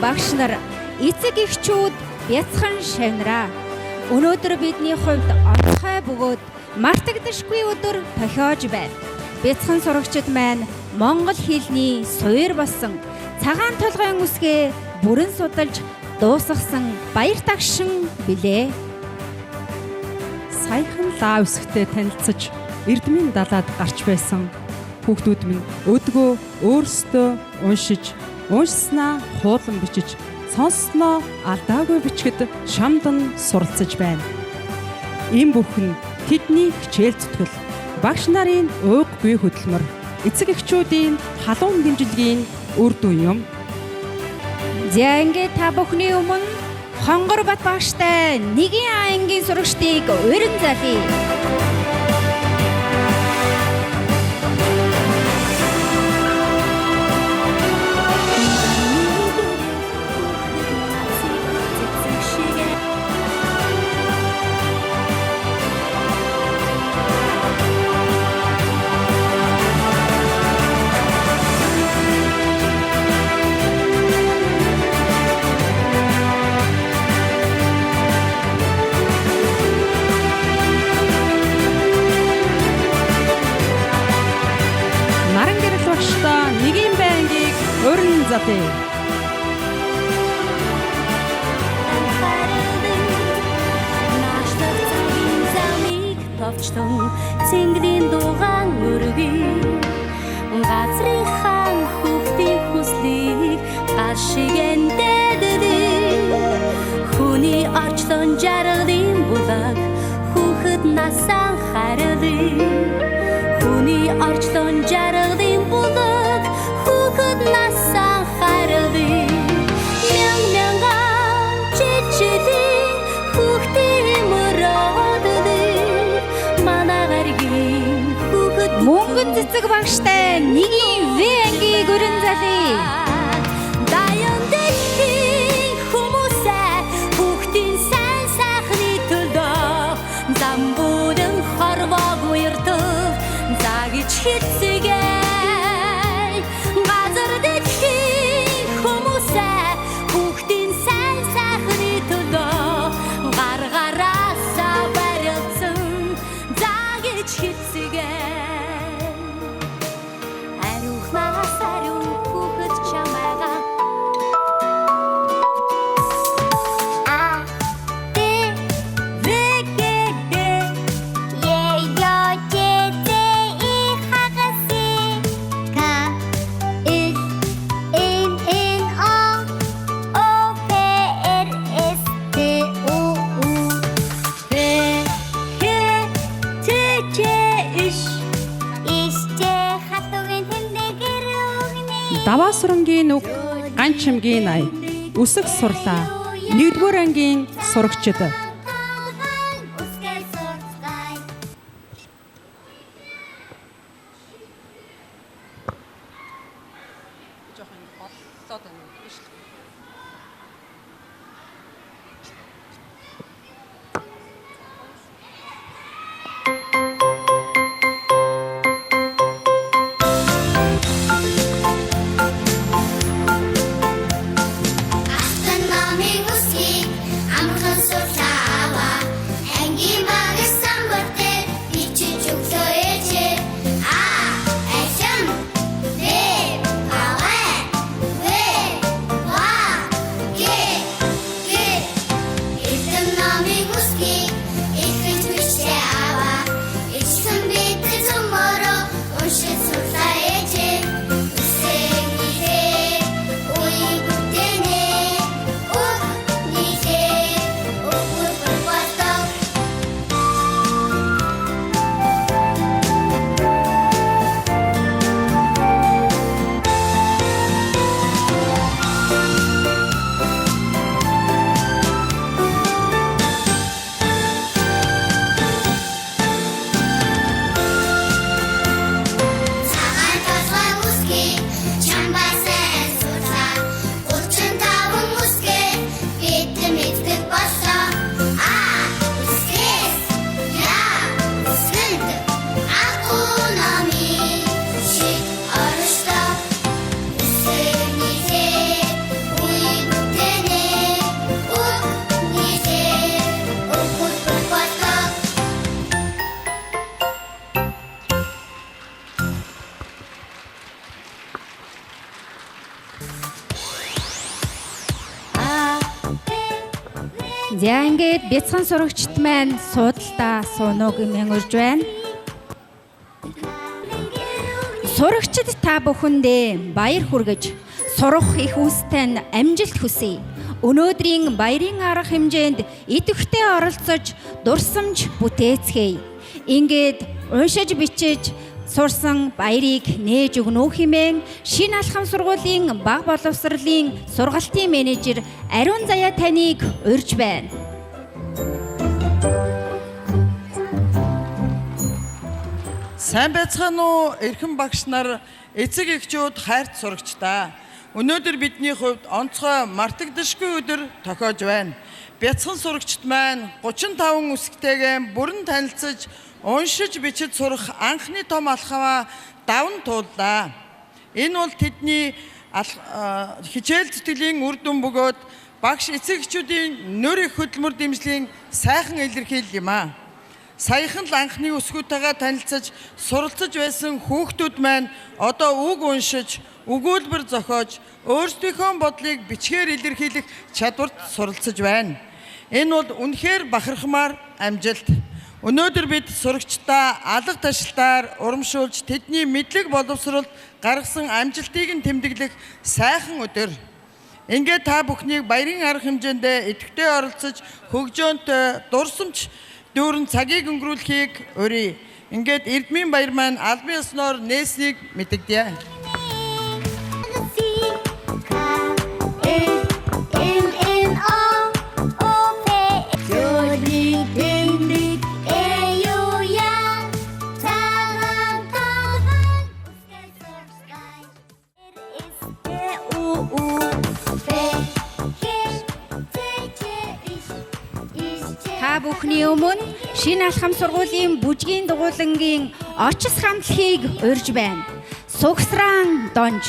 багш нар, эцэг эхчүүд, бяцхан шавнараа. Өнөөдөр бидний хувьд онцгой бөгөөд мартагдашгүй өдөр тохиож байна. Бяцхан сурагчид маань монгол хэлний суур болсон цагаан толгойн үсгээ бүрэн судалж дуусгасан баяр тагшин билээ. Саяхан лав үсгтээ танилцаж Эрдмийн далаад гарч байсан хүүхдүүд минь өдгөө өөрсдөө уншснаа хуулан бичиж, сонссноо алдаагүй бичгэд шамдан суралцаж байна. Ийм бүхэн тэдний хичээл зүтгэл, багш нарын ууггүй хөдөлмөр, эцэг эхчүүдийн халуун дэмжлэгийн үр дүн юм. За ингээд та бүхний өмнө Хонгор Бат багштай нэгэн ангийн сурагчдыг урин залъя. Нэгэн байнгийг урин залъя. Товчтон цэнглийн дугаан өргөе. Газрын хаан хүүхдийн хүслийг гал шиген дэдэдээ. Хүний орчлон жаргалын булаг хүүхэд насаа харилээ. Хүний орчлон жаргалын булаг хүүхэд насаа харилээ. Мянган чичилээ хүүхдийн мөрөөдөлээ. Манагаргийн хүүхэд Мөнгөн цэцэг багштай нэгэн В ангийг урин залъя. Даян дэлхийн хүмүүсээ хүүхдийн сайн сайхны төлдөө зам бүрэн хорвоог уярдав загич хэцэгээ. Газар дэлхийн хүмүүсээ хүүхдийн сайн сайхны төлдөө гаргараасаа барилсан загич хэцэгээ. Ариухнаас ариун хүүхэд чамайгаа Даваа сурангийн үг, ганчимгийн ай, үсэг сурлаа. 1-р ангийн сурагчид. Wow! За ингээд бяцхан сурагчд маань суудалтаа суунуу гэмээр урьж байна. Сурагчид та бүхэндээ баяр хүргэж, сурах их үстэй амжилт хүсье. Өнөөдрийн баярын арга хэмжээнд идэвхтэй оролцож, дурсамж бүтээцгээе. Ингээд уншиж бичиж сурсан баярыг нээж өгнө үү хэмээн шинэ алхам сургуулийн баг боловсролын сургалтын менежер Ариун Заяа таныг урьж байна. Сайн байцгаана уу эрхэм багш нар, эцэг эхчүүд, хайрт сурагчдаа. Өнөөдөр бидний хувьд онцгой мартагдашгүй өдөр тохиож байна. Бяцхан сурагчид маань 35 үсгтэйгээ бүрэн танилцаж, уншиж бичиж сурах анхны том алхамаа даван тууллаа. Энэ бол тэдний хичээл зүтгэлийн үр дүн бөгөөд багш эцэг эхчүүдийн нөр их хөдөлмөр дэмжлэгийн сайхан илэрхийлэл юм аа. Саяхан л анхны өсгүүтэйгээ танилцаж суралцаж байсан хүүхдүүд маань одоо үг уншиж, өгүүлбэр зохиож, өөрсдийнхөө бодлыг бичгээр илэрхийлэх чадварт суралцаж байна. Энэ бол үнэхээр бахархмаар амжилт. Өнөөдөр бид сурагчдаа алга ташлалтаар урамшуулж, тэдний мэдлэг боловсролд гаргасан амжилтыг нь тэмдэглэх сайхан өдөр. Ингээд та бүхнийг баярын арга хэмжээндээ идэвхтэй оролцож, хөгжөөнтэй, дурсамж дүүрэн цагийг өнгөрүүлэхийг урья. Ингээд Эрдмийн баяр маань албан ёсноор нээснийг мэдэгдэе. Та бүхний өмнө шинэ алхам сургуулийн бүжгийн дугуулангийн очис хамтлагийг урьж байна. Сугсраан донж.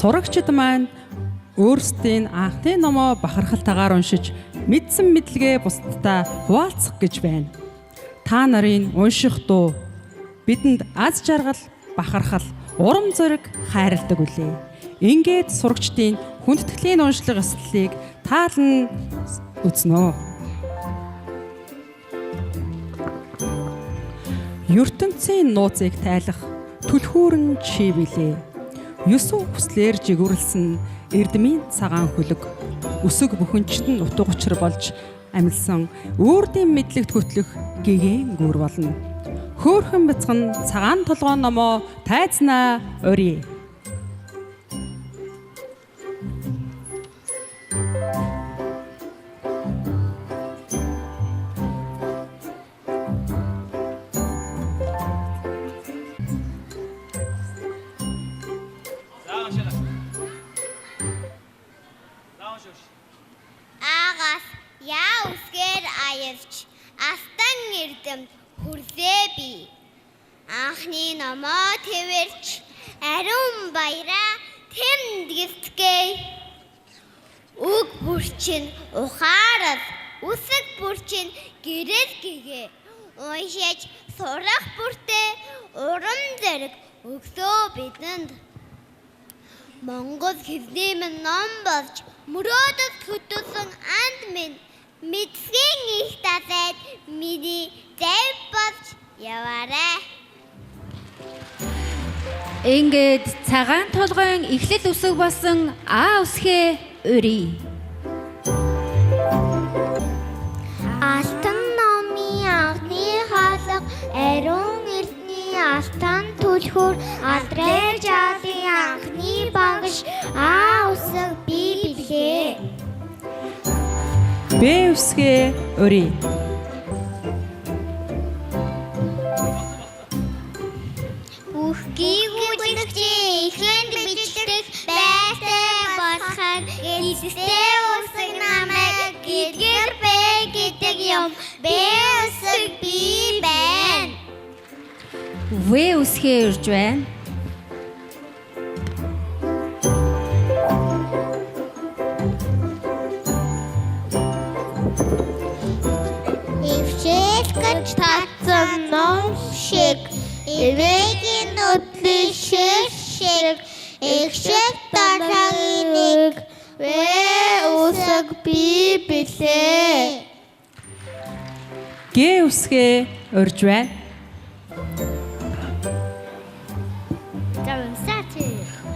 Сурагчид маань өөрсдийн анхны номоо бахархалтайгаар уншиж мэдсэн мэдлэгээ бусдад хуваалцах гэж байна. Та нарын унших дуу бидэнд аз жаргал, бахархал, урам зориг хайрладаг үлээ. Ингээд сурагчдын хүндэтгэлийн уншлага ёслолыг таалан үзнэ. ертөнцийн нууцыг тайлах түлхүүрэн чи билээ. Юсүн хүслээр жигүүрлсэн эрдмийн цагаан хөлөг өсөг бүхэнчт нь утга учир болж амилсан өөрийн мэдлэгт хөтлөх гэгээн гүр болно. Хөөхөн бяцхан цагаан толгоон номоо тайзнаа урья. Агаас яа үсгээр аявч астан эрдэм хүрлээ би. Анхны номоо твэрч ариун баяраа тэмдэглэтгэе. Үг бүрчин ухаарал үсэг бүрчин гэрэл гэгээ. Уншиж сурах бүртээ урам зориг өгсөө бидэнд. Монгол хэлний минь ном болж мөрөөдөд хөтөлсөн анд минь мэдсгийн их тазайд миний зэв болж яваарай. Ингээд цагаан толгойн эхлэл үсэг болсон аа үсгээ урья. Алтан номын анхны хаалга ариун эрдний алтан түлхүүр алдрай жаалын анхны багш аа үсэг би билээ. Б үсгээ урья. Гүйгүүлэгчийн ихэнд бичлэх байртай болоход эцэстээ үсэг намайг гидгэр бэ гэдэг юм. Б үсэг би байна. В үсгээ урьж байна. Өвчөлгөж татсан ном шиг эвэгийн нүдлийн шиг ихшиг дараагийн нэг үсэг би билээ. Г үсгээ урьж байна.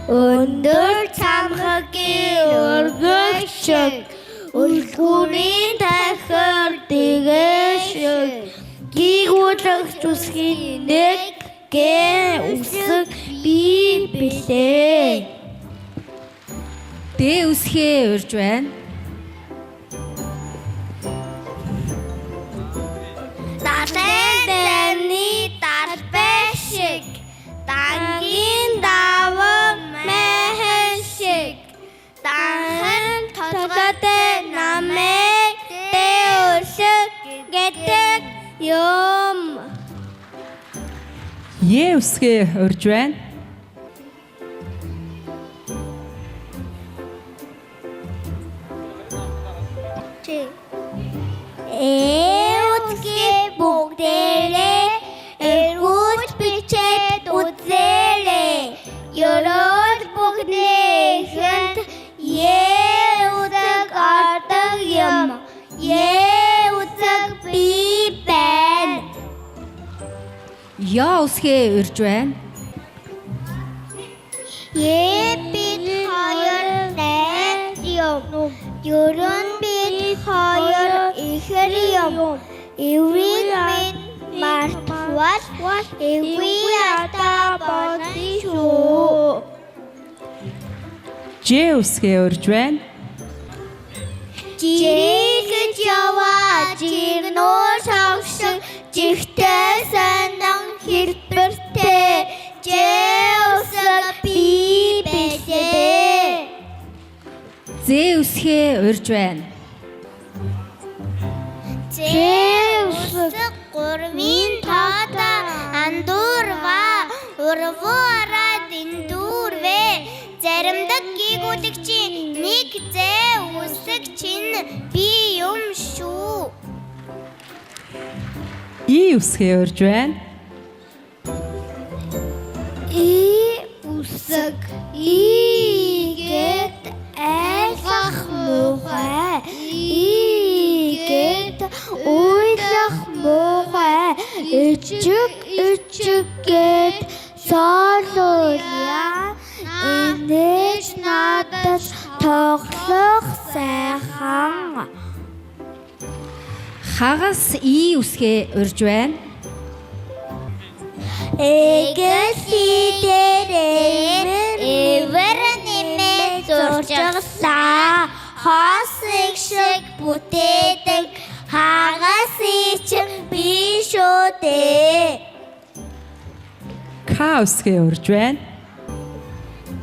Өндөр цамхагийн өргөг шиг үлгүүрийн тахир дэгэ шиг гүйгүүлэгч үсгийн нэг гэ үсэг би билээ. Д үсгээ урьж байна. Талайны талбай шиг дангийн даван мэхэн шиг данхан толгойтой намайг дэвшиг гэдэг юм. Е үсгээ урьж байна. Үсгээ бүгдээрээ эргүүлж бичээд үзээрэй. Ёрол бүгдээхэнд үсэг ордог юм. Үсэг би байна. Я үсгээ урьж байна. Бид хоёр найз юм. Ерөн бид хоёр ихэр юм. Эврийг минь мартвал эврий ата болно шүү. Ж үсгээ урьж байна. Жирэгж яваа жирнөө шавшиг жигтэй сандан хэрэг үсгээ урьж байна. Зэвсэг гурвын тоото андуурва урвуураад эндүүрвэ заримдаг гүйгүүлэгчийн нэг зэ үсэг чинь би юм шүү. И үсгээ урьж байна. И үсэг игээд айлах муухай игээд уйлах муухай ичигээд соолуулъя энэж надад тоглох сайхан. Хагас и үсгээ урьж байна. Эгэл эвэр нэмээ зурчгасаа хосыг шиг бүтээдэг хагас ичин би шүү дээ. К үсгээ урьж байна.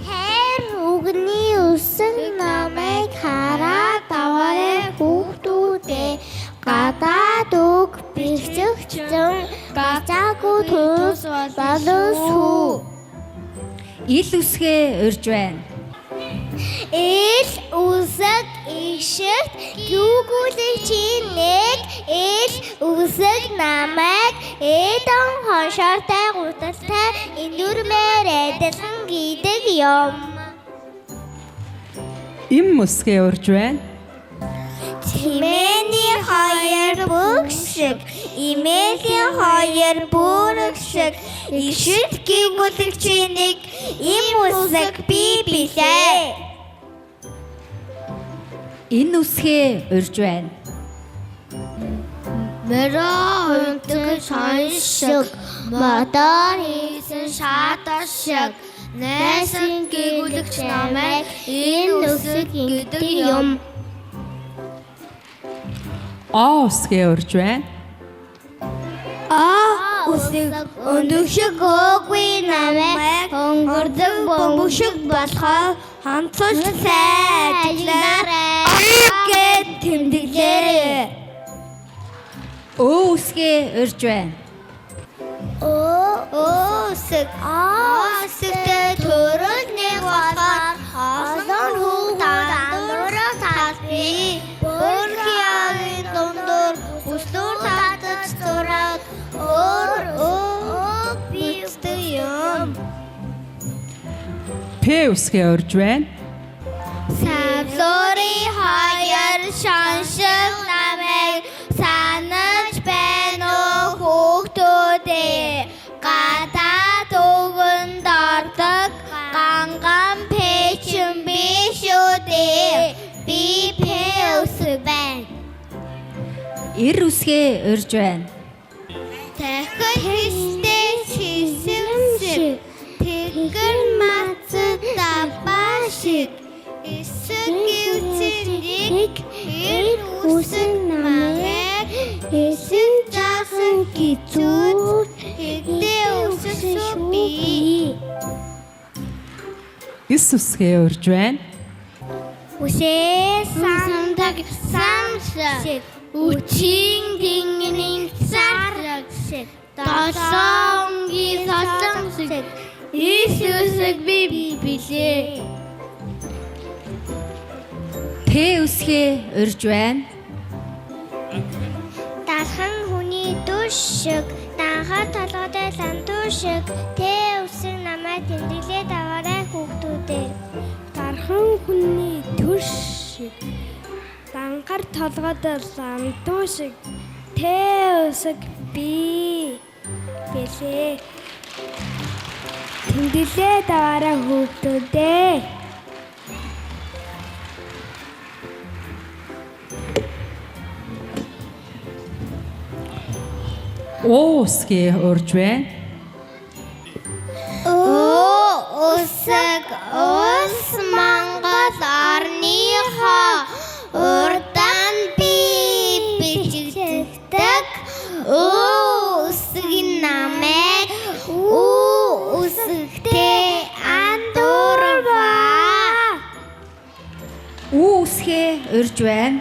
Хайр үгний үсэг намайг хараад аваарай хүүхдүүдээ гадаад үг бэлчгчэн гацаагүй тус боловсгүй. Ил үсгээ урьж байна. Ил үсэг ишигт гүйгүүлэгчийн нэг ил үсэг намайг эдэн хоншортой гуталтай эндүрмээр эдэлсэн гэдэг юм. Им үсгээ урьж байна. Чимээний хоёр бүг шиг, имээлийн хоёр бүрэг шиг, ишигт гүйгүүлэгчийн нэг им үсэг би билээ. Энэ үсгээ урьж байна. Мэрэ өнтөг шаншиг, мотор хийсэн шатар шиг, найсан гүйгүүлэгч намайг энэ үсэг гэдэг юм. О үсгээ урьж байна. Үсэг өндөгшиг өөгүй намайг өнгөрдөг бөмбөшиг болохоо хамтсаж сайжлаарай гэд тэмдэглээрэй. Өө үсгээ урьж байна. Өсөгтэй төрөл нэг болохоор олон хүүхд андуураа талбий бүрхиагийн дундуур бүслүүр татаж зураад бийдэг юм. П үсгээ урьж байна. Савлуурын хоёр шаншиг намайг санаж байна уу хүүхдүүдээ гадаад үгэнд ордог ганган пэчин би шүү дээ. Би П үсэг байна. Ир үсгээ урьж байна. Дахид хэстэй чисэмсэг тэгэр мацад даваа шиг эсэг гівцэнийг ир үсэг намайг эсэг жаасан гизүүд тэгдээ үсэг шүү би. Ис үсгээ урьж байна. Үсээ самдаг самсэг үчийн дингний сараг шиг досонгийн сосон шиг ис үсэг би билээ. Т үсгээ урьж байна. Дархан хүний дүш шиг данхаар толгойтой ландуу шиг Т үсэг намайг тэмдэглээд аваарай хүүхдүүдээ. Дархан хүний дүш шиг данхаар толгойтой ландуу шиг Т үсэг би билээ. Тэмдэглээд аваарай хүүхдүүдээ. О үсгээ урьж байна. Үсэг улс Монгол орныхоо урдан би бичигддэг үсгийн намайг үсэгтэй андуурва. Үсгээ урьж байна.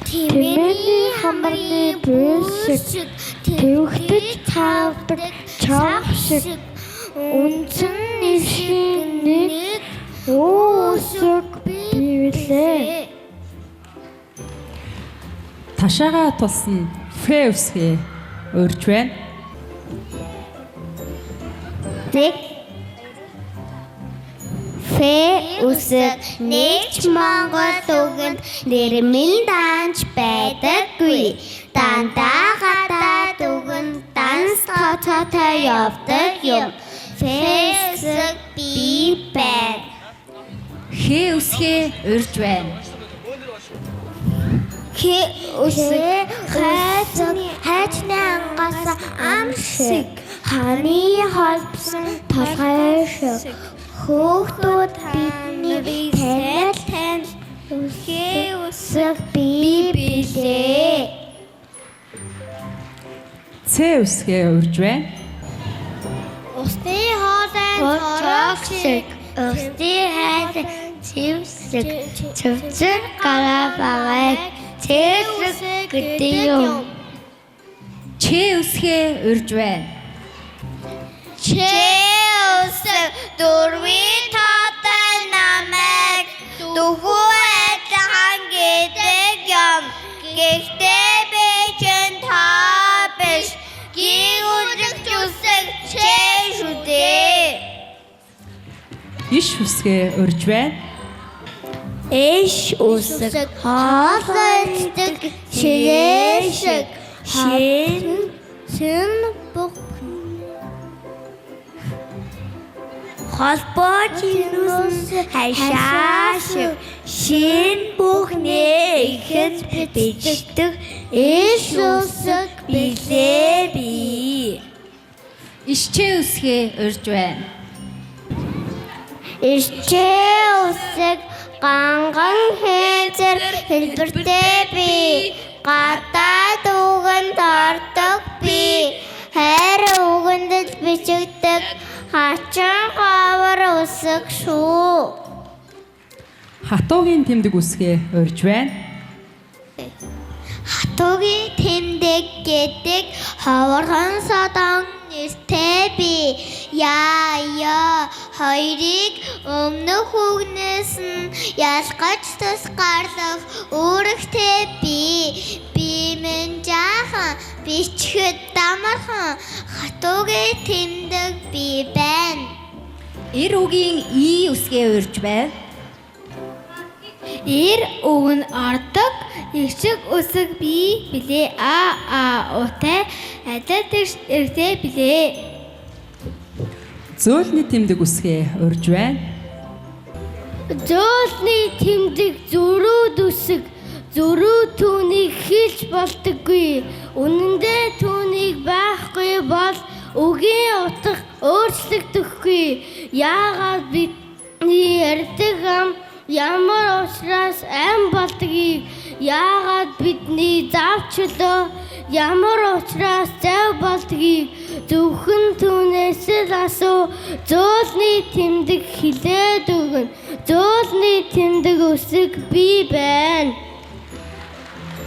Тэмээний хамарны бүсэг төвхдөж цаавдаг чав шиг үнцэн нишгэнэг үсэг бивлээ. Ташаага тулсан фэ үсгээ урьж байна. Тэг фэ үсэг нэгч Монгол үгэнд нэрмэн данч байдаггүй. Дандаа гадаад үгэнд данс тоцоотой явдаг юм. Фэ үсэг би байна. Хэ үсгээ урьж байна. Хэ үсэг хайчны ангаас ам шиг ханы холбсон толгой шиг хүүхдүүд бидний танил хэ үсэг би билээ. Цэ үсгээ урьж байна. Усны хоолой хорог шиг усны хайр зэвсэг цэвцэр гараа багай цэвсэг гэдэг юм. Чэ үсгээ урьж байна. Чэ үсэг дөрвийн тоотой намайг дөхөөд хангидэг юм. Гэхдээ би чинь таа биш. Гүйрэгч үсэг чэ шүү дээ. Иш үсгээ урьж байна. Эш үсэг хаалцдаг шигэшэг шин бүх холбооч нүс хайшааш шин бүхнээ ихэд бичдэг эш үсэг билээ би. Ишчэ үсгээ урьж байна. Ишчэ үсэг ганган хэмзэр хэлбэртэй би гадаад үгэнд ордог би хайр үгэнд бичигдэг хачин хавар үсэг шүү. Хатуугийн тэмдэг үсгээ урьж байна. Хатуугийн тэмдэг гэдэг хавархан садан нэртэй би яа хоёрыг өмнөх үгнээс нь ялгаж тусгаарлах үүрэгтэй би минь жаахан бичгэд дамархан хатуугийн тэмдэг би байна. Эр үгийн и үсгээ урьж байна. Эр үг нь ордог ихшиг үсэг би билээ утай адад эртэй билээ. Зөөлний тэмдэг үсгээ урьж байна. Зөөлний тэмдэг зөрүүд үсэг зөрүү түүнийг хэлж болдоггүй. Үнэн дээр түүнийг байхгүй бол үгийн утга өөрчлөгдөхгүй. Яагаад бидний ярьдаг ам ямар учраас ам болдгийг яагаад бидний заавчлаа ямар учраас зав болдгийг зөвхөн түүнээс л асуу. Зөөлний тэмдэг хилээд өгнө. Зөөлний тэмдэг үсэг би байна.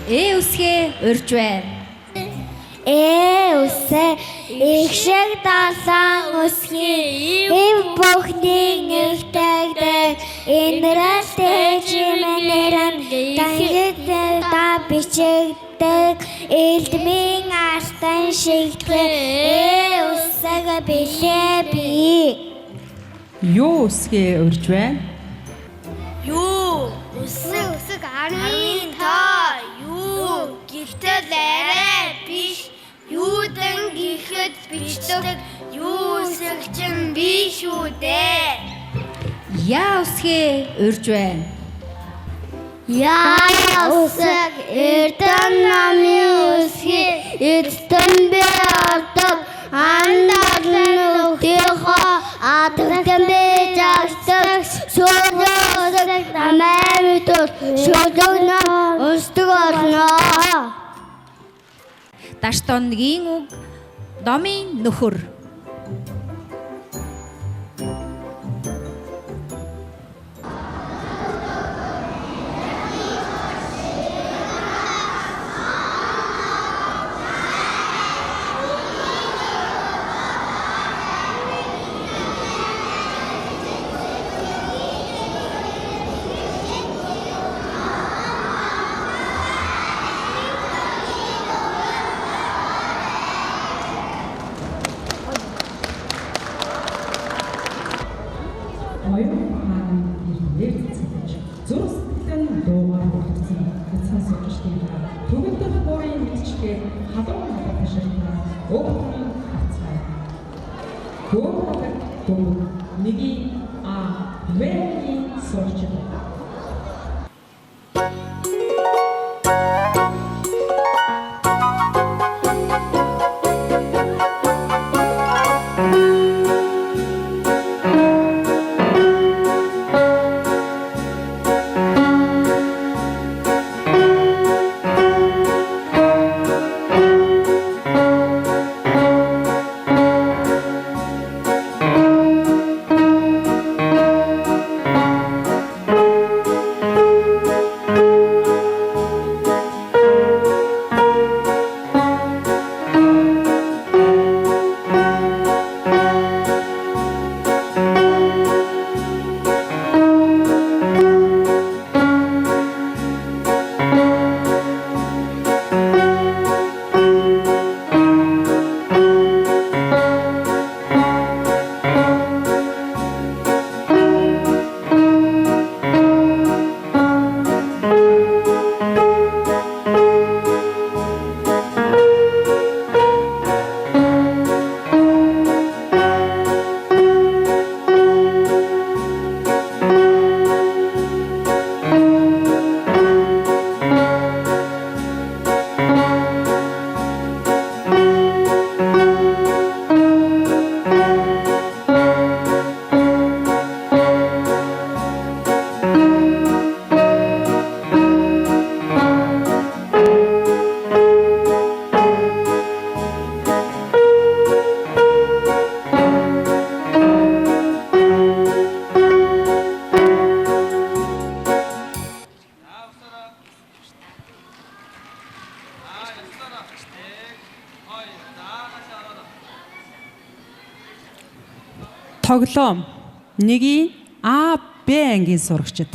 Үсгээ урьж байна. Үсээ их шиг далайн үсгийн эв бүхний нэгтэгдэг энэрэлтэй чимэнэрэн тангидэл та бичигдэг элдмийн артан шигтгэл үсэг билээ би. Юу үсгээ урьж байна. Юу үсэг арын та юу гихтэл арай биш. Юудан гихэд бичдэг юу үсэг чинь би шүү дээ. Яа үсгээ урьж байна. Яа үсэг эрдэн намын үсгийг эцтэн би ордог андарлан өгдөхөө атгтэн би жагсдаг шүлэг намайг мэдвэл шүлэгнэ өстөг орноо. Даштонгийн үг домын нөхөр. Бөмбөг нэгийн А Б-ийн сурагчид. Тоглоом нэгийн А Б ангийн сурагчид.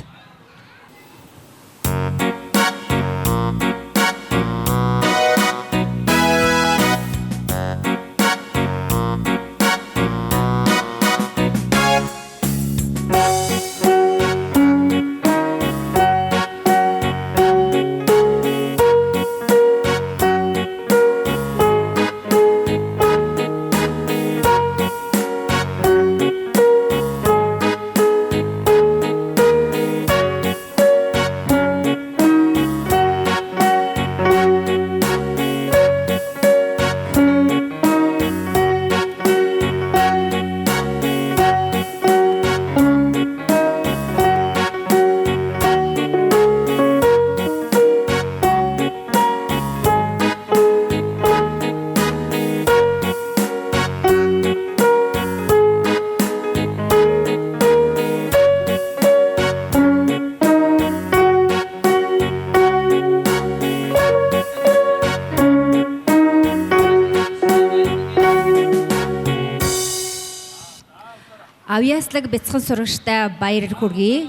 Авьяаслаг бяцхан сурагчтай баяр хүргэе.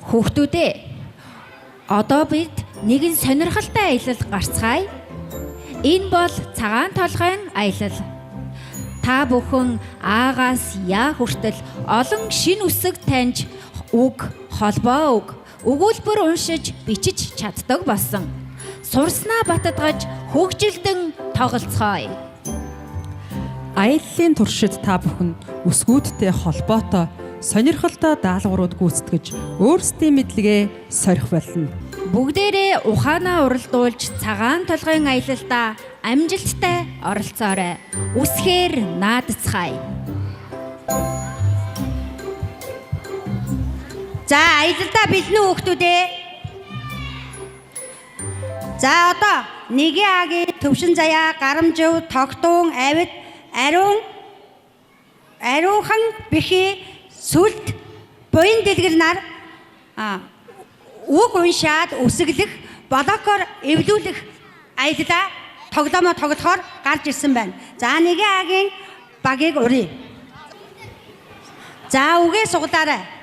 Хүүхдүүдээ одоо бид нэгэн сонирхолтой аялал гарцгаая. Энэ бол цагаан толгойн аялал. Та бүхэн аагаас яа хүртэл олон шин үсэг таньж үг, холбоо үг, өгүүлбэр уншиж, бичиж чаддаг болсон. Сурснаа баттгаж хөгжилдөн тоглоцгоё. Аяллаа туршид та бүхэн үсгүүдтэй холбоотой сонирхолтой даалгаврууд гүйцэтгэж өөрсдийн мэдлэгээ сорих болно. Бүгдээрээ ухаанаа уралдуулж цагаан толгойн аялалдаа амжилттай оролцоорой. Үсгээр наадцгаая. За аялалдаа бэлэн үү хүүхдүүдээ? За одоо нэгийн агийн төвшин заяа, гарамжив, тогтун, авид, ариунхан бэхий, сүлд, буян дэлгэр нар үг уншаад үсэглэх, блокоор эвлүүлэх аяллаа тоглоомоо тоглохоор гарч ирсэн байна. За нэгийн агийн багийг урья. За үгээ суглаарай.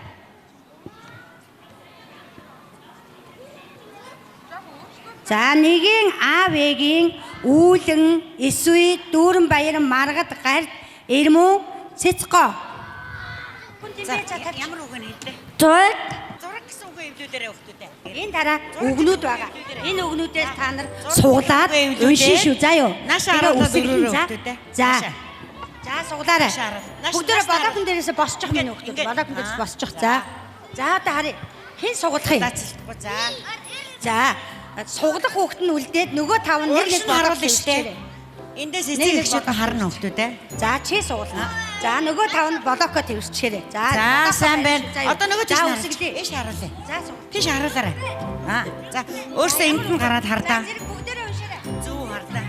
За нэгийн АВ-гийн үүлэн, эсвэ, дүүрэн баяран, маргад, гард, ирмүү, цэцгоо. За ямар үг нэ хэлээ? Зураг. Зураг гэсэн үг эвлүүлээрэй хүүхдүүдээ. Энэ дараа өгнүүд байгаа. Энэ өгнүүдээс та нар суглаад уншин шүү. За юу. Нааша Тэгээ харуулаад үсэг өрөөрэй хийн, за. хүүхдүүдээ. За. Нааша. За суглаарай. Нааша хараа. Нааша, Бүгдөө нааша балаахан дээрээс босчих минь хүүхдүүд. Ингээд. Балаахан дээрээс босчих. За. За одоо харъя. Хэн суглах юм? Даацлахгүй за. За. Суглах хүүхд нь үлдээд нөгөө тав нь нэг нэг харуулна болоод штэ. Эндээс эцэг эхчүүд харна хүүхдүүдээ. За чи суглана. За нөгөө тав нь блоко твэрчээрэй. За сайн байна. Одоо нөгөө тийш за хараа. үсгэлээ. Ийш харуулъя. За суглаа. Тийш харуулаарай. За өөрсдөө энд нь гараад хардаа. Зэрэг бүгдээрээ уншаарай. Зүү хардаа.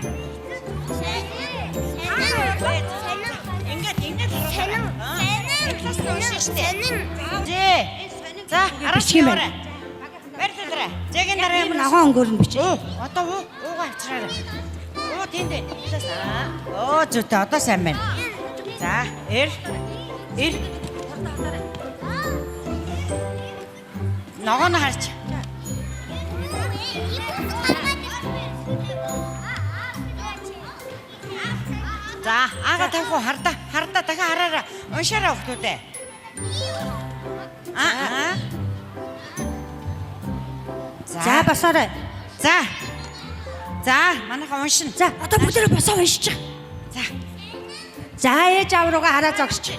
Зээ. За араач бичих юм яваарай. Барьлаарай. Зээгийн дараа юм Ногоон өнгөөр нь бичиж. Одоо уугаа авчраарай. Тэнд. Зүйтэй одоо сайн байна. За, эр. Ногоон харж. За, ага тавих хардаа дахиад хараарай. Уншаарай хүүхдүүдээ. За босоорой. За, манайха уншина. За одоо бүгдээрээ босоо уншиж. За. За ээж аав руугаа хараа зогсч.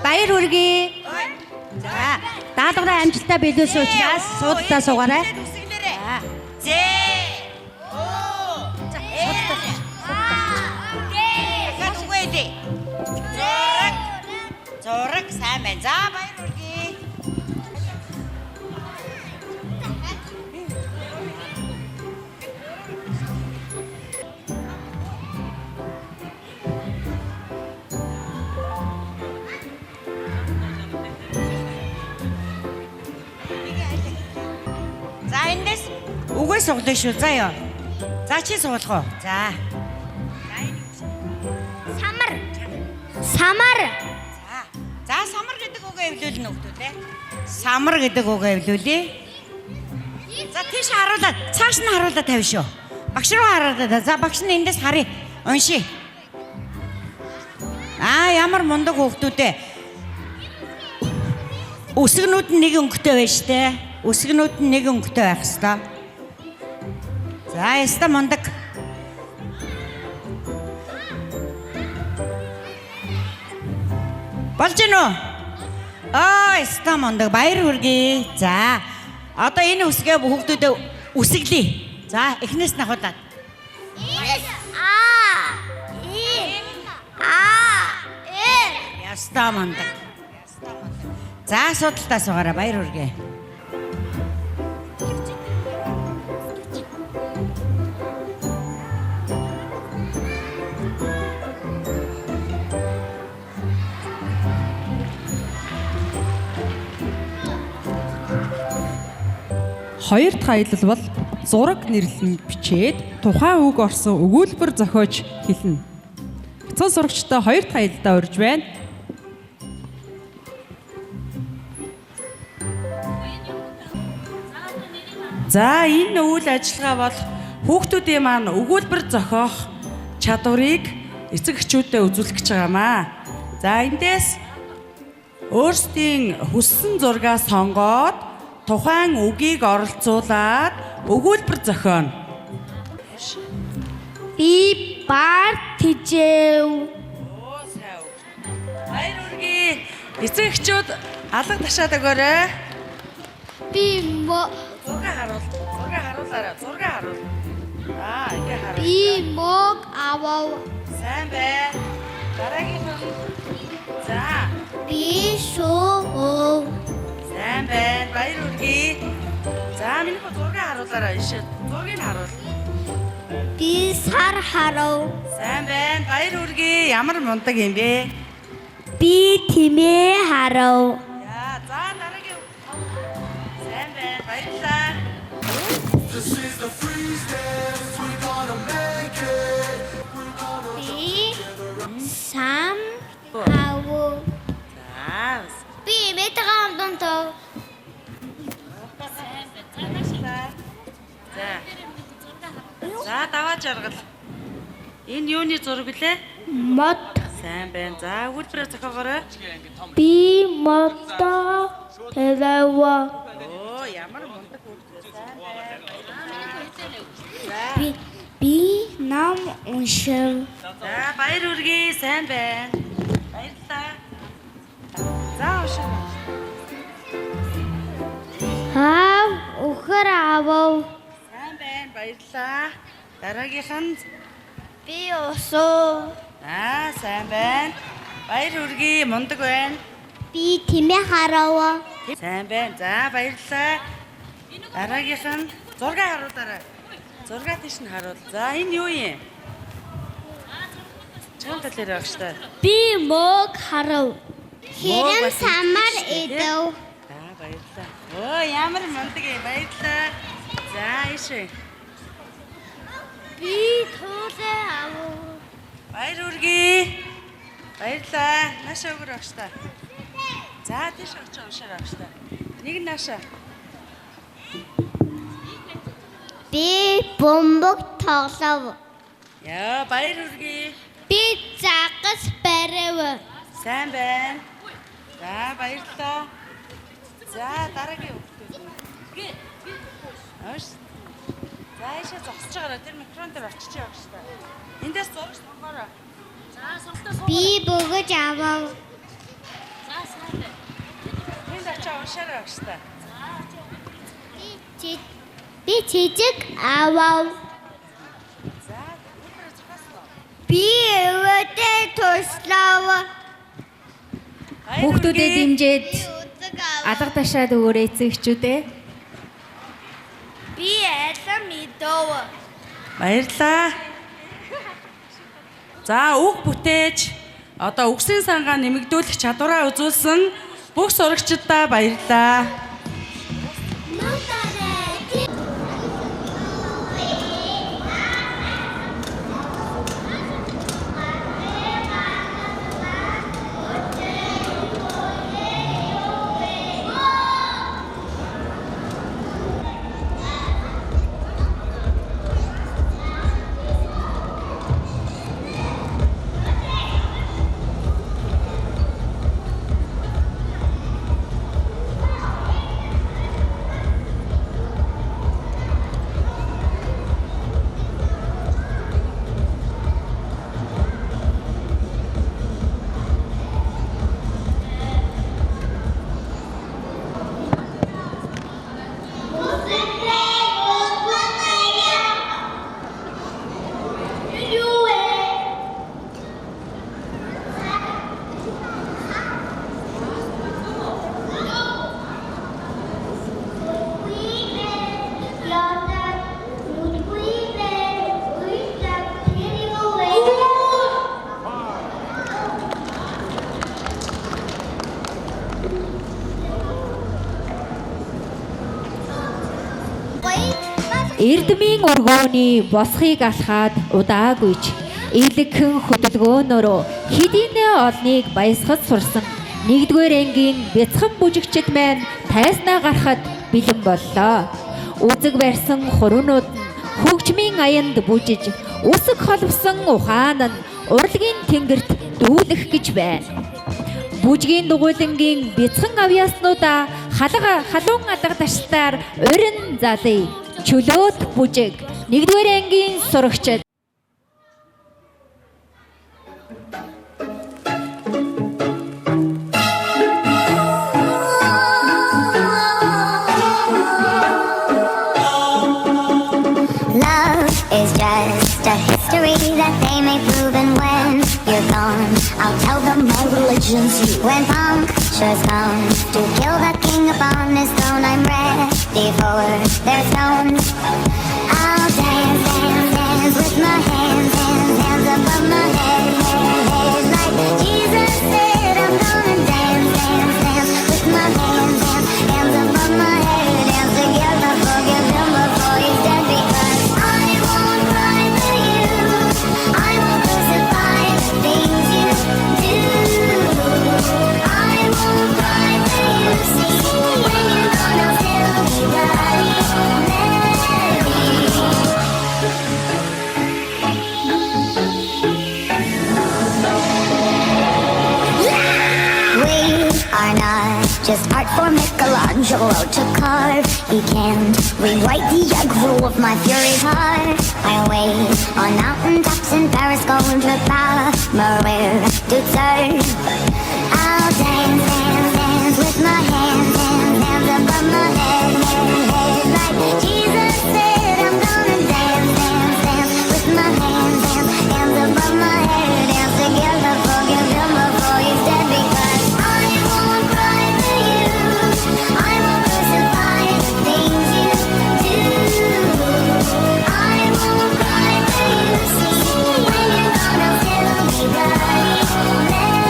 Баяр хүргэе. За даалгавраа амжилттай биелүүлсэн учраас суудалтаа суугаарай. Зээ. Оо. За суудалтаа. Дахиад үгүй дээ. Зураг сайн байна. За баяр хүргэе. За эндээс үгүй суглаа шүү. За ёо. За чи суулгах уу? За. Самар. За самар гэдэг үгээ эвлүүлнэ хүүхдүүд ээ. Самар гэдэг үгээ эвлүүлээ. За тийш харуулаад цааш нь харуулаад тавь шүү. Багш руу харуулаад. За багш нь эндээс харъя. Уншия. Ямар мундаг хүүхдүүд ээ. Үсгнүүд нь нэг өнгөтэй байна штэ. Үсгнүүд нь нэг өнгөтэй байх хэвээр. За яста мундаг. Болж гинөө? Яста мундаг. Баяр хүргэе. За одоо энэ үсгээ хүүхдүүдэд үсгэлээ. За эхнээс нь хавуулаад. Яста мундаг. За асуудалтаа суугаараа баяр хүргэе. Хоёр дахь аялал бол зураг нэрлэн бичээд тухайн үг орсон өгүүлбэр зохиож хэлнэ. Бяцхан сурагчтай хоёр дахь аялалдаа урьж байна. За энэ үйл ажиллагаа бол хүүхдүүдийн маань өгүүлбэр зохиох чадварыг эцэг эхчүүдэд үзүүлэх гэж байгаамаа. За эндээс өөрсдийн хүссэн зургаа сонгоод тухайн үгийг оролцуулаад өгүүлбэр зохионо. Би бар тэжээв. Баяр хүргэе. Эцэг эхчүүд алга ташаад өгөөрэй. Би Зураг ингээ хараа. би мог авав. Сайн байна. Дараагийн нь. За. Би шоо. Сайн байна. Баяр хүргэе. За миний зургийг харуулаарай. Зургийг харуул. Би сар харав. Сайн байна. Баяр хүргэе. Ямар мундаг юм бэ? Би тэмээ харав. За дараагийн. Сайн байна. Баярлалаа. Би сам хав. Би метрам донтов. За даваа жаргал. Энэ юуны зураг лээ? Мод. Сайн байна. За өгүүлбэрээ зохиогоорой. Би модо тэвэва. Оо ямар мундаг хүүхдтэй. Би ном уншив. За баяр хүргэе. Сайн байна. Баярлалаа. За ушаа. Хав өхөр авав. Сайн байна. Баярлалаа. Дараагийнх нь Би усуу. сайн байна. Баяр хүргэе. Мундаг байна. Би тэмээ харав. Сайн байна. За баярлалаа. Дараагийнх нь зураг харуулаарай. Зураг тийш нь харуул. За энэ юу юм? Чам талаар байх штэ. Би мөг харав. Хэрэм самар идэв. За баярлалаа. Оо ямар мундаг ээ. Баярлалаа. За ийшээ. Би туулаа авав. Баяр хүргэе. Баярлалаа. Наашаа өгөр байх штэ. За тийш очиж уншаар байх штэ. Нэг нь наашаа. Би бомбог тоглов. Яа баяр хүргэе. Би загас барив. Сайн байна. За баярлалаа. За дараагийн хүүхдүүд. Аш. За ийшээ зогсож байгаараа тэр микрофон дээр очиж явах штэ. Эндээс зураг сонгоорой. За сонгохдоо. Би бөгөж авав. Энд очиж уншаар байх штэ. Би чижиг авав. За өнөөдөр зохиослоо. Би өвөдөө туслав. Хүүхдүүдэд дэмжиж алга ташаад өгөөрэй эцэгчүүдээ. Би элэм идов. Баярлалаа. За үг бүтээж одоо үгсийн сангаа нэмэгдүүлэх чадвараа үзүүлсэн бүх сурагчдаа баярлалаа. Эрдмийн өргөөний босхийг алхаад удаагүйч илэгхэн хөдөлгөөнөөрөө хэдийнэ олныг баясгаж сурсан 1-р ангийн бяцхан бүжигчид маань тайснаа гарахад бэлэн боллоо. Үзэг барьсан хуруунууд нь хөгжмийн аянд бүжиж, үсэг холбосон ухаан нь урлагийн тэнгэрт дүүлэх гэж байна. Бүжгийн дугуйлангийн бяцхан авьяаснуудаа халуун алга ташлаар урин залъя. Чөлөөт бүжиг 1-р ангийн сурагчид. Love is just a history that they may prove, and when you're gone, I'll tell them my religion's you. When punctures come to kill the king upon his throne, I'm ready for their stones. I'll dance, dance, dance with my hands, hands, hands above my head, head, head. Like Jesus said, I'm gonna dance, dance, dance with my hands, hands, hands above my head. Dance together, forgive him before he's dead, because I won't cry for you. I won't crucify the things you do. I won't cry for you. See, when you're gone, I'll still be bloody Mary. chisel out to carve. He can't rewrite the aggro of my fury heart. I wait on mountaintops in Paris, going to Palmarin to serve. I'll dance, dance, dance with my hands, hands, hands above my head, head, head. Like Jesus said, I'm gonna dance, dance, dance with my hands, hands, hands above my head. Dance together, forgive him before he's dead, because I won't cry for you. I won't crucify the things you do. I won't cry for you. See, when you're gonna still be bloody Mary.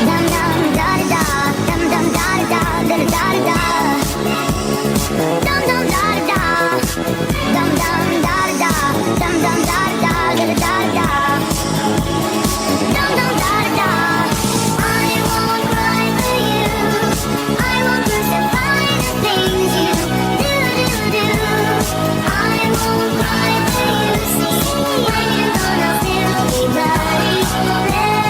Dum dum da da da, dum dum da da da da da da. Dum dum da da, dum dum da da, dum dum da da da da da. Dum dum da da. I won't cry for you. I won't crucify the things you do do do. I won't cry for you. See, when you're gonna still be bloody Mary.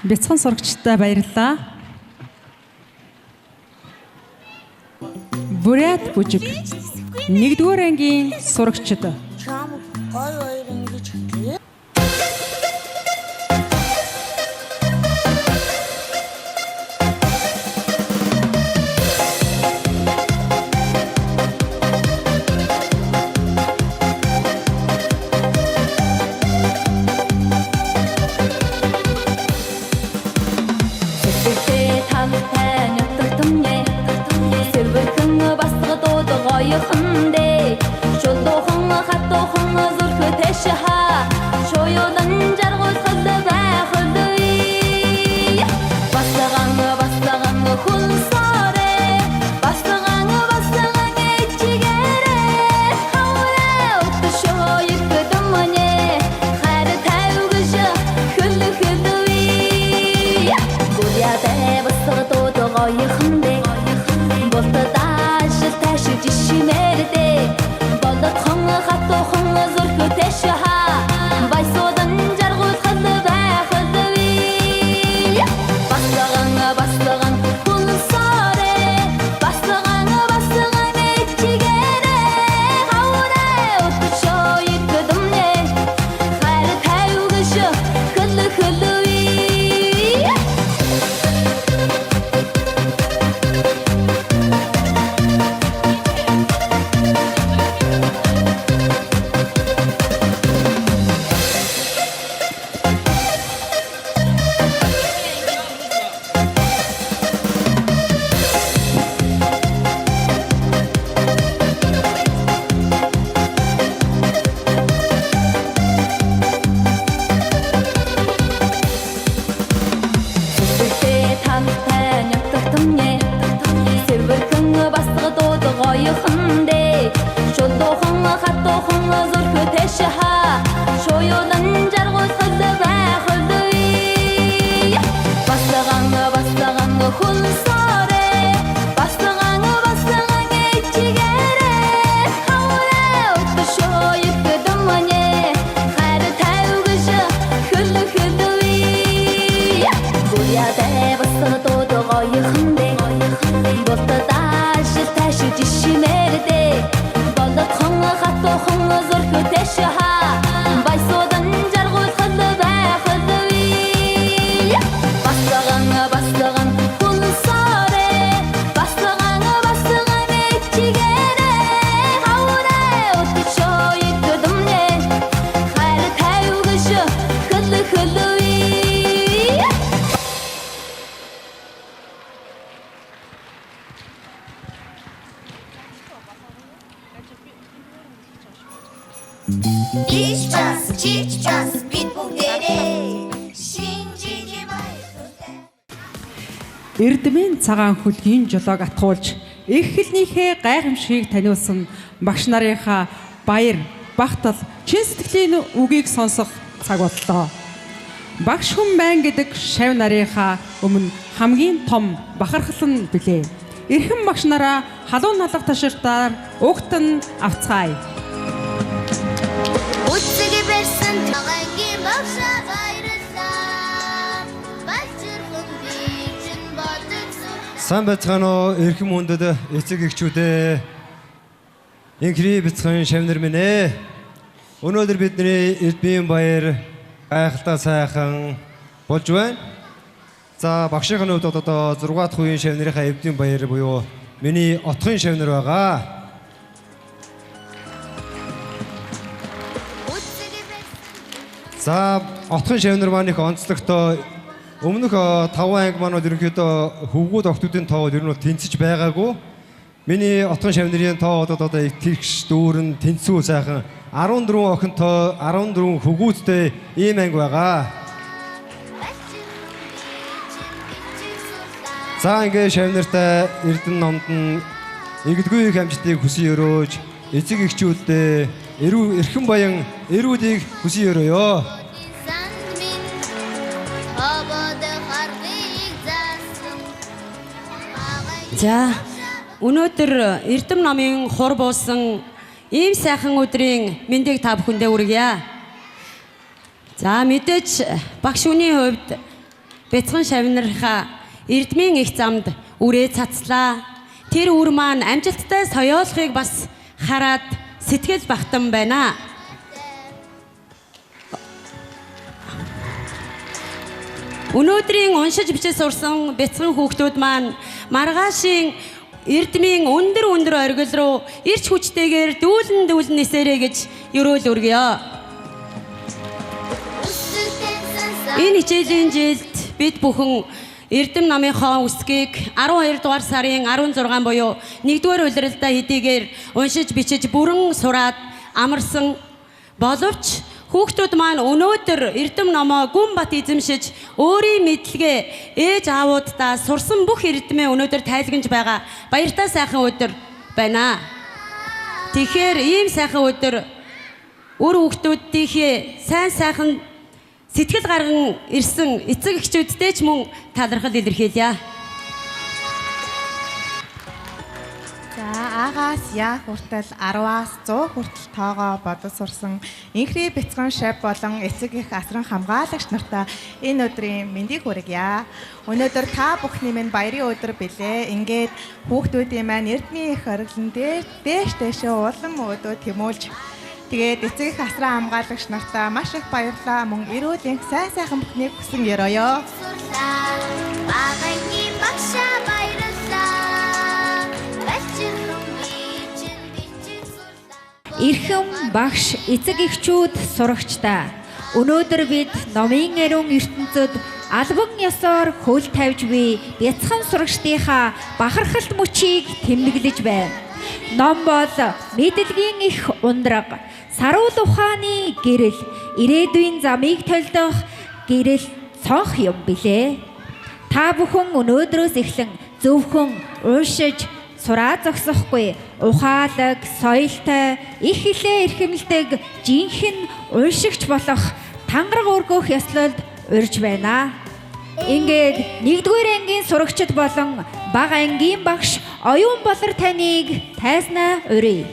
Бяцхан сурагчтай баярлалаа. Бурят бүжиг 1-р ангийн сурагчид. Чам гой хоёр ингэж хэлээ. гоёхондэ шулуухан хатуухан зүрх тэшха шоёдан жаргал хэл байхлүй баслаган хүн сарэ баслаган чигэрэ хаврэ утшой кдмне хайр тавгш хөл хөлүй гуляда баслагад гоёхондэ болтодаш таш жишмэрдэ болдхон хатуухан зүрх тэшха байсуудан жаргал хэл байхлүй баслаган хүн сарэ баслаган чигэрэ хаврэ утшой кдмне хайр тавгш хөл хөлүй хүн сарэ баслаган чигэрэ хаврэ утшой кдмне хайр тавгш хөл хөлүй гуляда баслагад гоёхондэ болтодаш таш жишмэрдэ болдхон хатуухан зүрх тэшха байсуудан жаргал хэл байхлүй баслаган хүн сарэ баслаган чигэрэ хаврэ утшой кдмне хайр тавгш хөл хөлүй Чиччас бид бүгдээрээ шинжиж баярлалаа. Эрдмийн цагаан хөлгийн жолоог атгуулж их хэлнийхээ гайхамшигыг таниулсан багш нарынхаа баяр, багтал, чин сэтгэлийн үгийг сонсох цаг боллоо. Багш хүн байна гэдэг шав нарынхаа өмнө хамгийн том бахархал нь билээ. Эрхэм багш нараа халуун налга таширтаар угтан авцгаая. Үцэг берсэн тагангийн багшаа баярлалаа. Бачирхан бичин бодсон. Сайн байцгаана уу эрхэм хүндэд эцэг эхчүүдээ. Инхри бяцхан шавнар минь ээ. Өнөөдөр бидний эрдмийн баяр гайхалтай сайхан болж байна. За багшийн хувьд одоо 6 дахь үеийн шавнарынхаа эрдмийн баяр буюу миний отгын шавнар байгаа. За отгын шавнар маань их онцлогтой. Өмнөх 5 анги маань бол ерөнхийдөө хөвгүүд охтуудын тоог ер нь тэнцэж байгаагүй. Миний отгын шавнарын тоо одоо их тэгш дүүрэн тэнцүү сайхан 14 охинтой 14 хөвгүүдтэй ийм анги байгаа. За ингээ шавнартай эрдэнэ номд нь игдгүй их амжилтыг хүсэн өрөөж эцэг эхчүүддээ эрхэм баян эрүүдийг хүсэн өрөөё. За өнөөдөр эрдэм номын хур буусан ийм сайхан өдрийн мэндийг та бүхэндээ хүргье. За мэдээж багш үний хувьд бяцхан шавнарынхаа эрдмийн их замд үрээ цацлаа. Тэр үр маань амжилттай соёолохыг бас хараад сэтгэл багтан байна. Өнөөдрийн уншиж бичиж сурсан бяцхан хүүхдүүд маань маргаашийн эрдмийн өндөр оргил руу ирч хүчтэйгээр дүүлэн нисээрэй гэж ерөөл өргөё. Энэ хичээлийн жилд бид бүхэн Эрдэм номынхоо үсгийг 12 дугаар сарын 16 буюу 1-р улиралдаа хэдийгээр уншиж бичиж бүрэн сураад амарсан боловч хүүхдүүд маань өнөөдөр Эрдэм номоо гүн бат эзэмшиж өөрийн мэдлэгээ ээж аавуудаа сурсан бүх эрдэмээ өнөөдөр тайлгнаж байгаа баяртай сайхан өдөр байна. Тэгэхээр ийм сайхан өдөр үр хүүхдүүдийнхээ сайн сайхан сэтгэл гарган ирсэн эцэг эхчүүдтэй ч мөн талархал илэрхийлье. За агаас яа хүртэл 10-аас 100 хүртэл тоогоо бодож сурсан инхри бяцхан шав болон эцэг их асран хамгаалагч нартаа энэ өдрийн мэндийг хүргье. Өнөөдөр та бүхний минь баярын өдөр билээ. Ингээд хүүхдүүдийн маань эрдмийн их орглон дээр дээшээ улам өдөө тэмүүлж тэгээд эцэг их асран хамгаалагч нартаа маш их баярлалаа. Мөн эрүүл сайн сайхан бүхнийг хүсэн ёроё. Багагийн багшаа баярлалаа. Эрхэм багш, эцэг эхчүүд, сурагчдаа өнөөдөр бид номын ариун ертөнцөд албан ёсоор хөл тавьж буй бяцхан сурагчдынхаа бахархалт мөчийг тэмдэглэж байна. Ном бол мэдлэгийн их ундраг, саруул ухааны гэрэл, ирээдүйн замыг толдох гэрэл цонх юм билээ. Та бүхэн өнөөдрөөс эхлэн зөвхөн уншиж сураа зогсохгүй, ухаалаг, соёлтой, их хэлээ эрхэмлдэг жинхэнэ уншигч болох тангараг өргөх ёслолд урьж байна. Ингээд 1-р ангийн сурагчид болон бага ангийн багш оюун болор таныг тайзнаа урья.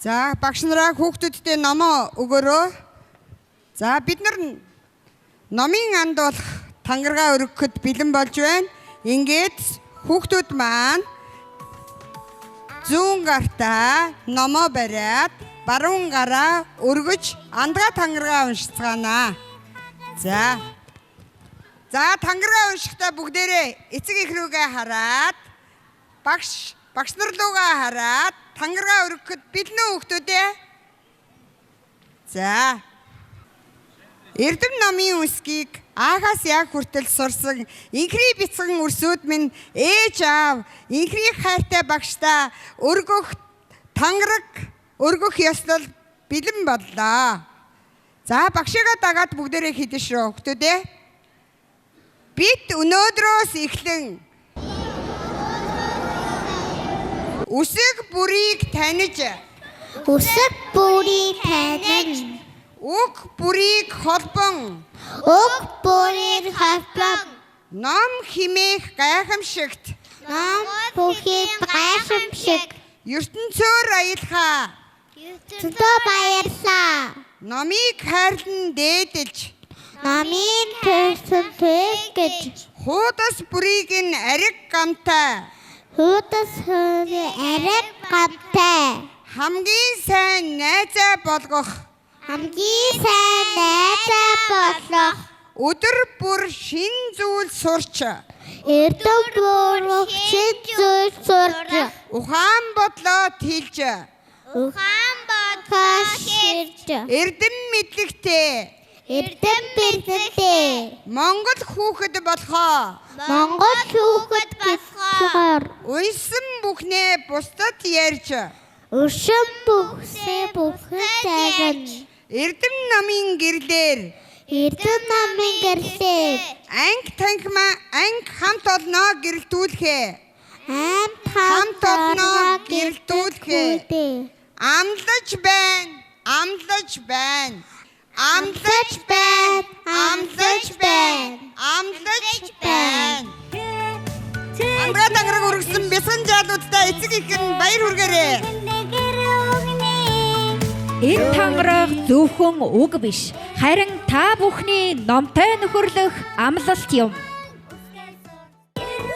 За багш нараа хүүхдүүдтэй номоо өгөөрөө. За бид нар номын анд болох тангараа өргөхөд бэлэн болж байна. Ингээд хүүхдүүд маань зүүн гартаа номоо бариад баруун гараа өргөж андгаа тангараа уншицгаана. За тангараа уншихдаа бүгдээрээ эцэг эх рүүгээ хараад багш нар руугаа хараад тангараа өргөхөд бэлэн үү хүүхдүүдээ? За. Эрдэм номын үсгийг агаас яг хүртэл сурсан инхри бяцхан үрсүүд минь ээж аав, инхри хайртай багштаа тангараг өргөх ёслол бэлэн боллоо. За багшигаа дагаад бүгдээрээ хийдэж шүү хүүхдүүдээ. Бид өнөөдрөөс эхлэн үсэг бүрийг таних, үг бүрийг холбон, ном химээх гайхамшигт, ертөнцөөр аялахаа, номыг хайрлан дээдэлж, хуудас бүрийг нь ариг гамтай, хамгийн сайн найзаа болгох, өдөр бүр шин зүйл сурч, ухаан бодлоо тэлж, эрдэм мэдлэгтэй, Монгол хүүхэд болохоо, унсан бүхнээ бусдад ярьж, эрдэм номын гэрлээр анги анги хамт олноо гэрэлтүүлэхээ, амлаж байна. Андгаа тангараг өргөсөн бяцхан жаалуудтай эцэг их нь баяр хүргээрэй. Энэ тангараг зөвхөн үг биш, харин та бүхний номтой нөхөрлөх амлалт юм.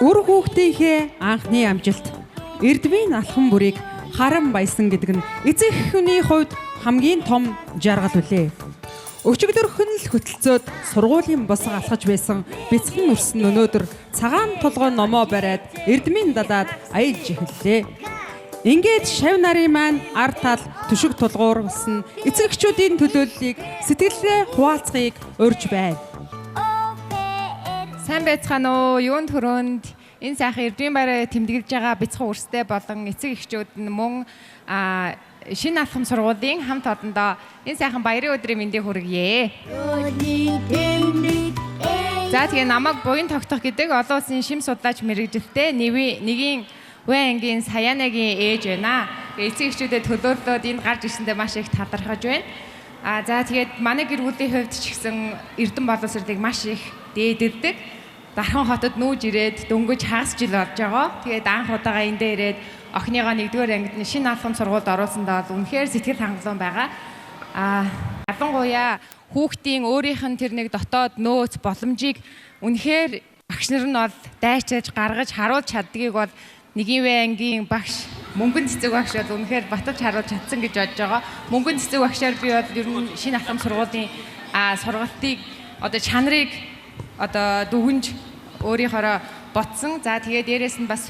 Үр хүүхдийнхээ анхны амжилт, эрдмийн алхам бүрийг харан баясан гэдэг нь эцэг эхний хувьд хамгийн том жаргал үлээ. Өчигдөрхөн л хөтөлцөөд сургуулийн босго алхаж байсан бяцхан нүрсэн өнөөдөр цагаан толгой номоо бариад эрдмийн далаад аялж эхэллээ. Ингээд шав нарын маань ар тал түшиг тулгуурсан эцэгчүүдийн төлөөллийг сэтгэлдээ хуваалцахыг урьж байна. Сайн байцгаана уу? Юунд хөрөнд энэ сайхан эрдмийн баяраа тэмдэглэж байгаа бяцхан үрстэй болон эцэг эхчүүд нь мөн шинэ алхам сургуулийн хамт олондоо энэ сайхан баярын өдрийн мэндийг хүргье. За тэгээ намайг буян тогтох гэдэг олон улсын шим судлаач мэргэжилтэй нэгийн Үе ангийн Саянагийн ээж байна. Эцэг эхчүүдэд төлөөлөлөд энд гарч ирсэндээ маш их талархаж байна. За тэгээд манай гэр бүлийн хувьд ч гэсэн Эрдэнэ боловсролыг маш их дээдэлдэг. Дархан хотод нүүж ирээд дөнгөж хагас жил болж байгаа. Тэгээд анх удаага эндэ ирээд охиныгоо 1-р ангид шинэ алхам сургуульд оруулсандаа үнэхээр сэтгэл хангалуун байгаа. Ялангуяа хүүхдийн өөрийнх нь тэр нэг дотоод нөөц боломжийг үнэхээр багш нар нь бол дайчилж гаргаж харуулж чаддгийг бол Нэгийн Үе ангийн багш мөнгөн цэцэг багш бол үнэхээр баталж харуулж чадсан гэж бодож байгаа. Мөнгөн цэцэг багшаар би бол ер нь шинэ алхам сургуулийн сургалтыг одоо чанарыг одоо дүгнж өөрийнхоороо ботсон. За тэгээд дээрэс нь бас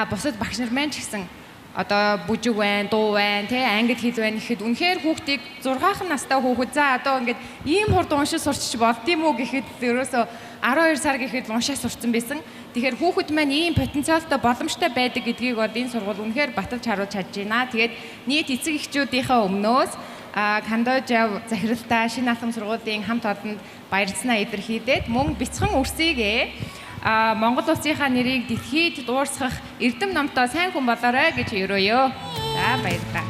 бусад багш нар маань ч гэсэн одоо бүжиг байна, дуу байна, англи хэл байна гэхэд үнэхээр хүүхдийг 6хан настай хүүхэд за одоо ингээд ийм хурд уншиж сурч болд юм уу гэхэд ерөөсөө 12 сар гэхэд уншаа сурцсан байсан. Тэгэхээр хүүхэд маань ийм потенциалтай боломжтой байдаг гэдгийг бол энэ сургууль үнэхээр баталж харуулж чадж байна. Тэгээд нийт эцэг эхчүүдийнхээ өмнөөс Кандожав захиралтай шинэ алхам сургуулийн хамт олонд баярлалаа илэрхийлээд мөн бяцхан үрсийг Монгол улсынхаа нэрийг дэлхийд дуурсгах эрдэм номтой сайн хүн болоорой гэж өрөөё. За баярлалаа.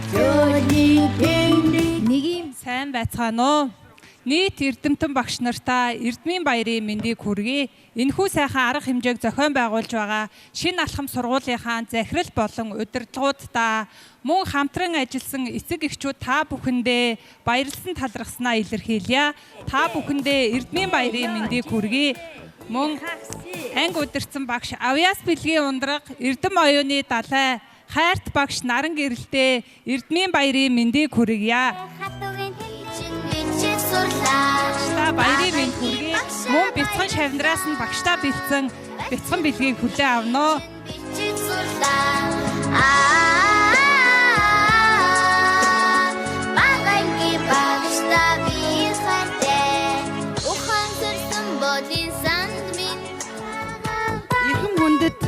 Нэг юм сайн байцгаана уу? Нийт эрдэмтэн багш нартаа эрдмийн баярын мэндийг хүргэе. Энэхүү сайхан арга хэмжээг зохион байгуулж байгаа шинэ алхам сургуулийнхаа захирал болон удирдлагуудаа мөн хамтран ажилласан эцэг эхчүүд та бүхэндээ баярлсан талархснаа илэрхийлье. Та бүхэндээ эрдмийн баярын мэндийг хүргэе. Мөн анги удирдсан багш Авьяас бэлгийн ундраг Эрдэм оюуны далай хайрт багш Наран гэрэлтэй эрдмийн баярын мэндийг хүргье. Багштай баярын мэнд хүргэе. Мөн бяцхан шавнараас нь багштай бэлдсэн бяцхан бэлгийг хүлээн авно. Эрхэм хүндэт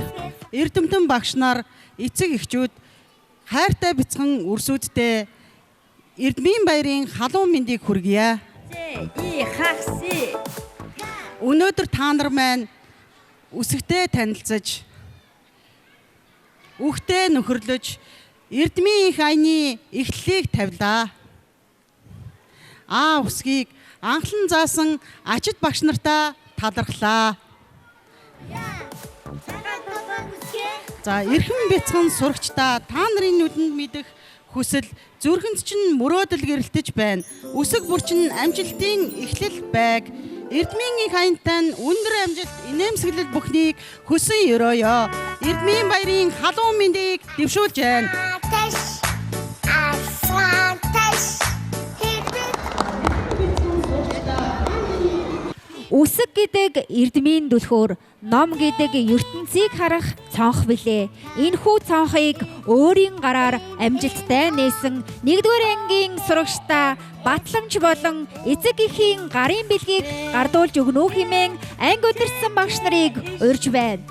эрдэмтэн багш нар эцэг эхчүүд хайртай бяцхан үрсүүдтэй эрдмийн баярын халуун мэндийг хүргье. Өнөөдөр та нар маань үсэгтэй танилцаж, үхтэй нөхөрлөж, эрдмийн их аяны эхлэлийг тавилаа. Үсгийг анхлан заасан ачид багш нартаа талархлаа. За эрхэм бяцхан сурагчдаа та нарын нүдэнд мэдэх хүсэл зүрхэнд чинь мөрөөдөл гэрэлтэж байна. Үсэг бүрчин амжилтын эхлэл байг. Эрдмийн их аянтай өндөр амжилт инээмсэглэл бүхнийг хүсэн өрөөё. Эрдмийн баярын халуун мэндийг дэвшүүлж байна. Үсэг гэдэг эрдмийн дүлхүүр, ном гэдэг ертөнцийг харах цонх билээ. Энэхүү цонхыг өөрийн гараар амжилттай нээсэн 1-р ангийн сурагчдаа батламж болон эцэг эхийн гарын бэлгийг гардуулж өгнө хэмээн анги удирдсан багш нарыг урьж байна.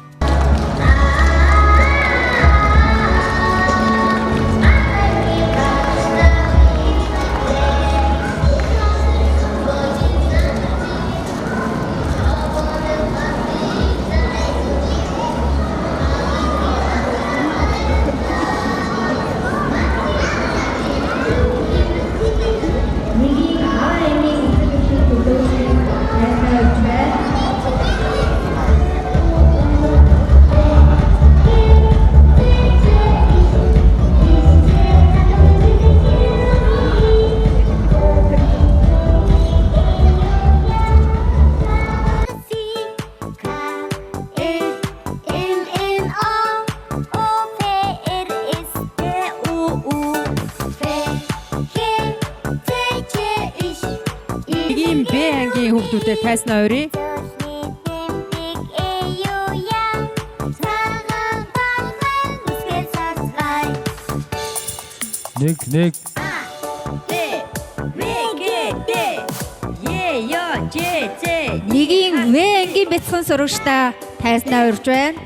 хүүхдүүдэд тайснаа өрий. Нэг Нэгийн В ангийн бяцхан сурагчдаа тайзнаа урьж байна.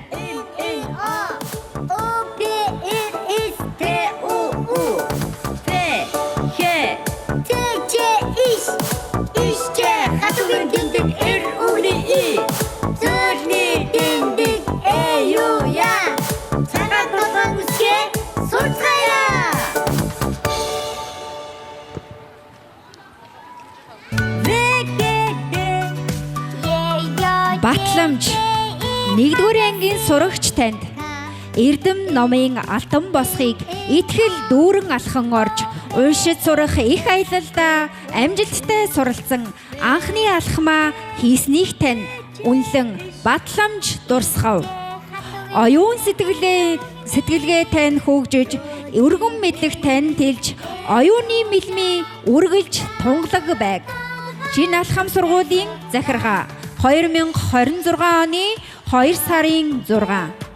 Батламж 1-р ангийн сурагч танд Эрдэм номын алтан босхийг итгэл дүүрэн алхан орж уншиж сурах их аялалдаа амжилттай суралцсан анхны алхмаа хийснийг тань үнэлэн батламж дурсгав. Оюун сэтгэлгээ тань хөгжиж өргөн мэдлэг тань тэлж оюуны мэлмий үргэлж тунгалаг байг. Шинэ алхам сургуулийн захиргаа 2026 оны 2 сарын 6.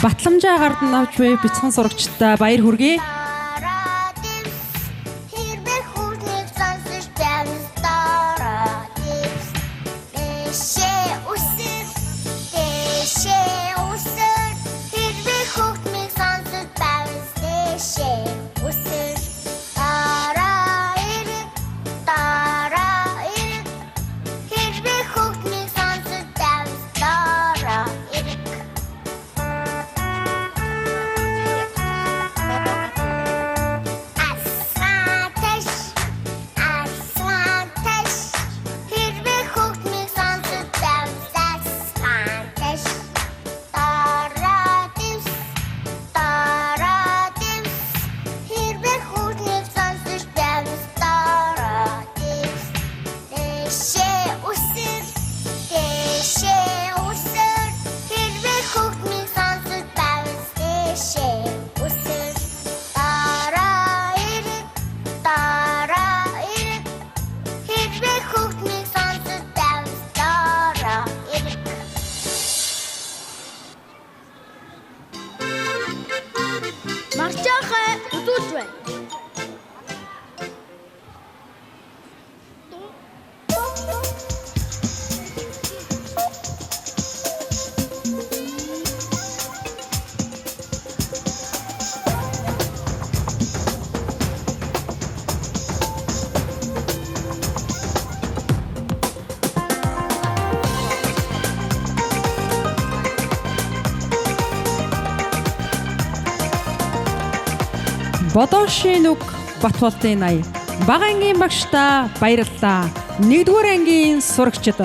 Батламжаа гардан авч буй бяцхан сурагчдаа баяр хүргэе. Бодоошийн үг Батболтын ая. Бага ангийн багштай баярлалаа. 1-р ангийн сурагчид.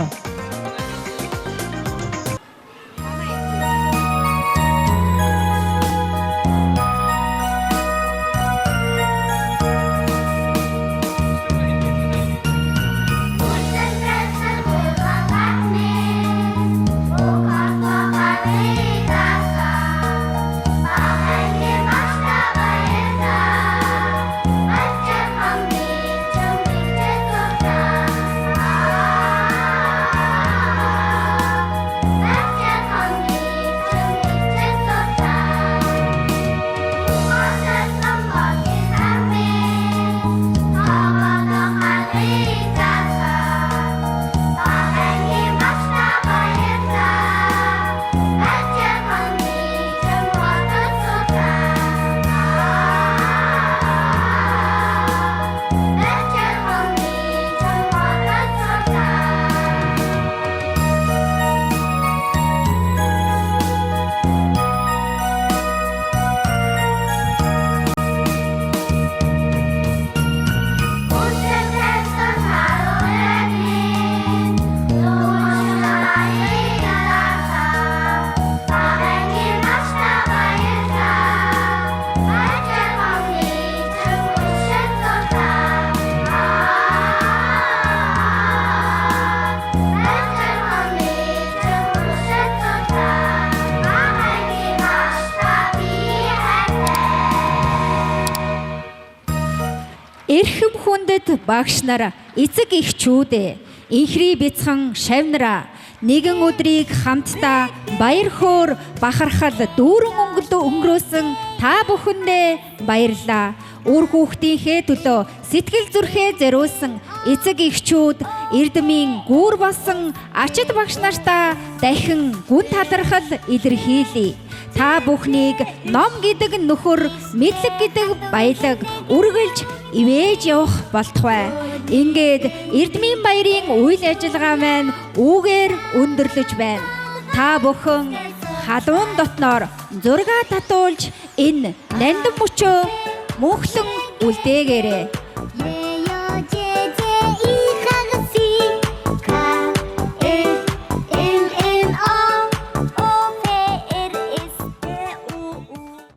Эрхэм хүндэт багш нар, эцэг эхчүүдээ, инхри бяцхан шавнараа, нэгэн өдрийг хамтдаа баяр хөөр бахархал дүүрэн өнгөрөөсөн та бүхэндээ баярлалаа. Үр хүүхдийнхээ төлөө сэтгэл зүрхээ зориулсан эцэг эхчүүд, эрдмийн гүүр болсон ачид багш нартаа дахин гүн талархал илэрхийлье. Та бүхнийг ном гэдэг нөхөр, мэдлэг гэдэг баялаг үргэлж ивэж явах болтугай. Ингээд Эрдмийн баярын үйл ажиллагаа маань үүгээр өндөрлөж байна. Та бүхэн халуун дотноор зураг татуулж энэ нандин мөчөө мөнхлөн үлдээгээрэй.